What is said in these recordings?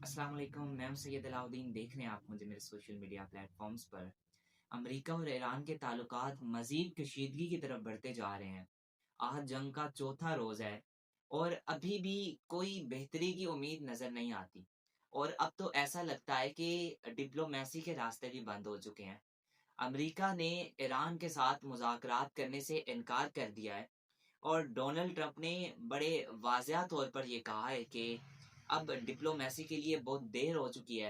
अस्सलाम वालेकुम। मैं हूं सैयद अलाउद्दीन। देख रहे हैं आप मुझे मेरे सोशल मीडिया प्लेटफॉर्म्स पर। अमेरिका और ईरान के ताल्लुकात मज़ीद कशीदगी की तरफ बढ़ते जा रहे हैं। आज जंग का चौथा रोज़ है और अभी भी कोई बेहतरी की उम्मीद नज़र नहीं आती। और अब तो ऐसा लगता है कि डिप्लोमेसी के रास्ते भी बंद हो चुके हैं। अमेरिका ने ईरान के साथ मुज़ाकरात करने से इनकार कर दिया है और डोनाल्ड ट्रंप ने बड़े वाज़िया तौर पर ये कहा है कि अब डिप्लोमेसी के लिए बहुत देर हो चुकी है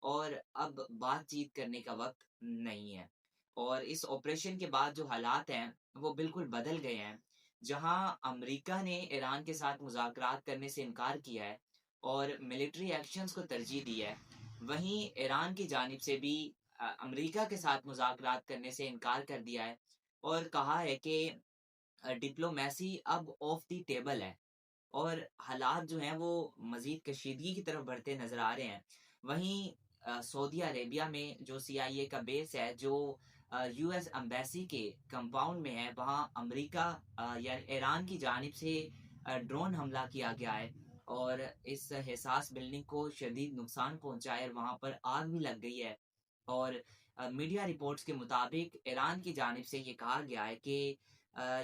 और अब बातचीत करने का वक्त नहीं है। और इस ऑपरेशन के बाद जो हालात हैं वो बिल्कुल बदल गए हैं। जहां अमेरिका ने ईरान के साथ मुज़ाकरात करने से इनकार किया है और मिलिट्री एक्शंस को तरजीह दी है, वहीं ईरान की जानिब से भी अमेरिका के साथ मुज़ाकरात करने से इनकार कर दिया है और कहा है कि डिप्लोमेसी अब ऑफ द टेबल है और हालात जो हैं वो मज़ीद कशीदगी की तरफ बढ़ते नज़र आ रहे हैं। वहीं सऊदी अरेबिया में जो सीआईए का बेस है, जो यूएस एम्बेसी के कंपाउंड में है, वहाँ अमेरिका या ईरान की जानिब से ड्रोन हमला किया गया है और इस हिसास बिल्डिंग को शदीद नुकसान पहुंचा है और वहाँ पर आग भी लग गई है। और मीडिया रिपोर्ट्स के मुताबिक ईरान की जानिब से ये कहा गया है कि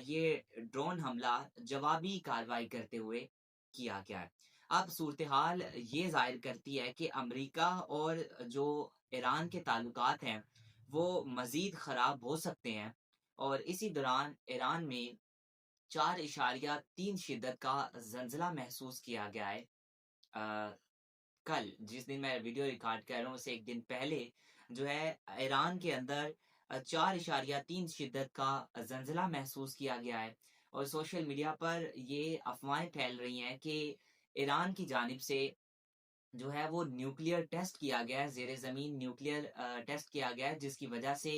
ये ड्रोन हमला जवाबी कार्रवाई करते हुए किया गया है। अब सूरत हाल ये ज़ाहिर करती है कि अमेरिका और जो ईरान के ताल्लुकात हैं, वो मज़ीद ख़राब हो सकते हैं और इसी दौरान ईरान में 4.3 शिद्दत का ज़लज़ला महसूस किया गया है। कल जिस दिन मैं वीडियो रिकॉर्ड कर रहा हूँ उससे एक दिन पहले जो है ईरान के अंदर 4.3 शिद्दत का ज़लज़ला महसूस किया गया है और सोशल मीडिया पर ये अफवाहें फैल रही हैं कि ईरान की जानिब से जो है वो न्यूक्लियर टेस्ट किया गया है, ज़ेरे ज़मीन न्यूक्लियर टेस्ट किया गया है जिसकी वजह से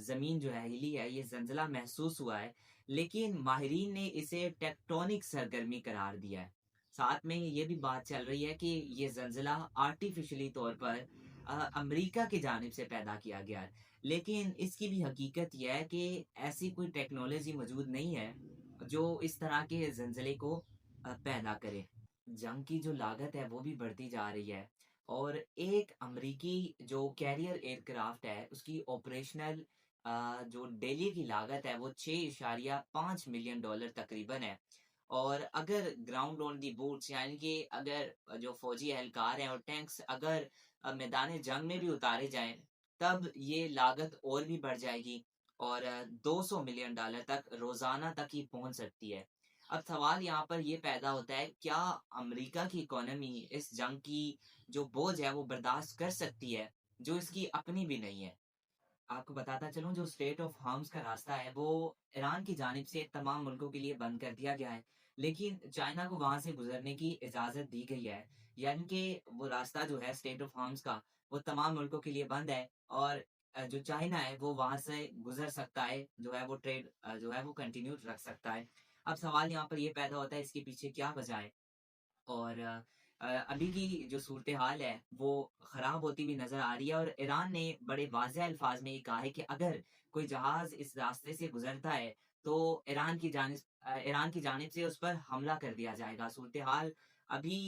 ज़मीन जो है हिली है, ये ज़लज़ला महसूस हुआ है। लेकिन माहिरीन ने इसे टेक्टोनिक सरगर्मी करार दिया है। साथ में ये भी बात चल रही है कि ये ज़लज़ला आर्टिफ़िशियली तौर पर अमेरिका की जानिब से पैदा किया गया है। लेकिन इसकी भी हकीकत ये है कि ऐसी कोई टेक्नोलॉज़ी मौजूद नहीं है, जो इस तरह के ज़लज़ले को पैदा करे। जंग की जो लागत है वो भी बढ़ती जा रही है और एक अमेरिकी जो कैरियर एयरक्राफ्ट है उसकी ऑपरेशनल जो डेली की लागत है वो 6.5 मिलियन डॉलर तकरीबन है। और अगर ग्राउंड ऑन दी बूट्स यानी कि अगर जो फौजी एहलकार हैं और टैंक्स अगर मैदान जंग में भी उतारे जाएं तब ये लागत और भी बढ़ जाएगी और 200 मिलियन डॉलर तक रोजाना तक ही पहुंच सकती है। अब सवाल यहाँ पर ये पैदा होता है, क्या अमेरिका की इकोनॉमी इस जंग की जो बोझ है वो बर्दाश्त कर सकती है, जो इसकी अपनी भी नहीं है। आपको बताता चलूं, जो स्टेट ऑफ हार्म्स का रास्ता है वो ईरान की जानिब से तमाम मुल्कों के लिए बंद कर दिया गया है, लेकिन चाइना को वहां से गुजरने की इजाजत दी गई है। यानी कि वो रास्ता जो है स्टेट ऑफ हार्म्स का वो तमाम मुल्कों के लिए बंद है और जो चाइना है वो वहां से गुजर सकता है, जो है वो ट्रेड जो है वो कंटिन्यू रख सकता है। अब सवाल यहाँ पर ये पैदा होता है, इसके पीछे क्या वजह है। और अभी की जो सूरत हाल है वो ख़राब होती हुई नज़र आ रही है और ईरान ने बड़े वाज़ेह अल्फाज में ये कहा है कि अगर कोई जहाज़ इस रास्ते से गुजरता है तो ईरान की जानिब से उस पर हमला कर दिया जाएगा। सूरत हाल अभी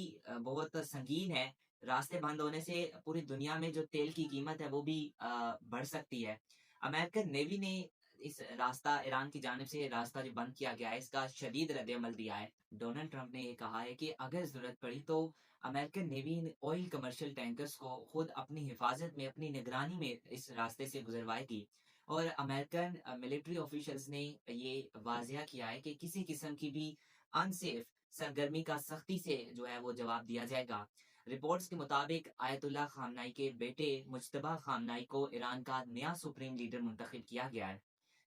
बहुत संगीन है। रास्ते बंद होने से पूरी दुनिया में जो तेल की कीमत है वो भी बढ़ सकती है। अमेरिकन नेवी ने इस रास्ता ईरान की जानिब से रास्ता जो बंद किया गया है इसका शदीद रद्द-ए-अमल दिया है। डोनाल्ड ट्रंप ने ये कहा है कि अगर ज़रूरत पड़ी तो American navy in oil commercial tankers को खुद अपनी हिफाजत में, अपनी निगरानी में इस रास्ते से गुजरवाएगी। और अमेरिकन मिलिट्री ऑफिशियल्स ने ये वाज़िया किया है कि किसी किस्म की भी अनसेफ सरगर्मी का सख्ती से जो है वो जवाब दिया जाएगा। रिपोर्ट्स के मुताबिक आयतुल्लाह खामनाई के बेटे मुज्तबा खामनाई को ईरान का नया सुप्रीम लीडर मुंतखब किया गया है।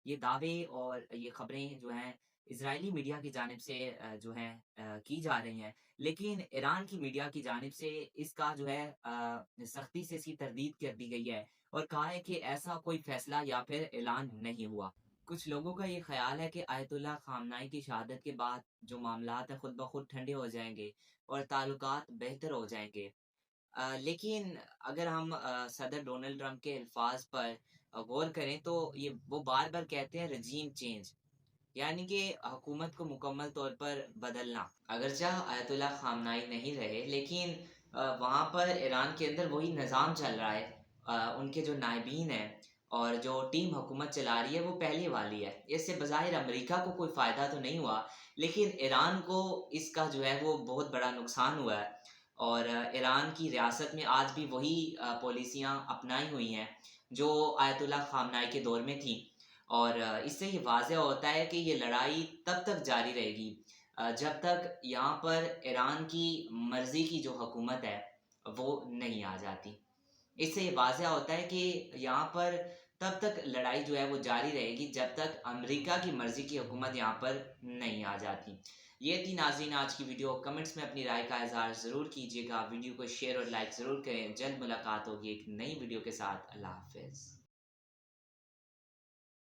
ये दावे और ये खबरें जो हैं इजरायली मीडिया की जानिब से जो है की जा रही हैं, लेकिन ईरान की मीडिया की जानिब से इसका जो है सख्ती से इसकी तरदीद कर दी गई है और कहा है कि ऐसा कोई फैसला या फिर ऐलान नहीं हुआ। कुछ लोगों का ये ख्याल है कि आयतुल्लाह खामनाई की शहादत के बाद जो मामलात हैं खुद ब खुद ठंडे हो जाएंगे और ताल्लुकात बेहतर हो जाएंगे। लेकिन अगर हम सदर डोनाल्ड ट्रंप के अल्फाज पर गौर करें तो ये वो बार-बार कहते हैं रजीम चेंज, यानी कि हुकूमत को मुकम्मल तौर पर बदलना। अगरचा आयतुल्लाह खामनाई नहीं रहे, लेकिन وہاں پر ایران کے اندر وہی نظام چل رہا ہے، ان کے جو نائبین ہیں اور جو ٹیم حکومت چلا رہی ہے وہ پہلے والی ہے۔ اس سے بظاہر امریکہ کو کوئی فائدہ تو نہیں ہوا، لیکن ایران کو اس کا جو ہے وہ بہت بڑا نقصان ہوا ہے، اور ایران کی ریاست میں آج بھی وہی پالیسیاں اپنائی ہوئی ہیں جو آیت اللہ خامنائی کے دور میں تھیں، اور اس سے یہ واضح ہوتا ہے کہ یہ لڑائی تب تک جاری رہے گی جب تک یہاں پر ایران کی مرضی کی جو حکومت ہے وہ نہیں آ جاتی۔ اس سے یہ واضح ہوتا ہے کہ یہاں پر تب تک لڑائی جو ہے وہ جاری رہے گی جب تک امریکہ کی مرضی کی حکومت یہاں پر نہیں آ جاتی۔ یہ تھی ناظرین آج کی ویڈیو، کمنٹس میں اپنی رائے کا اظہار ضرور کیجیے گا، ویڈیو کو شیئر اور لائک ضرور کریں۔ جلد ملاقات ہوگی ایک نئی ویڈیو کے ساتھ، اللہ حافظ۔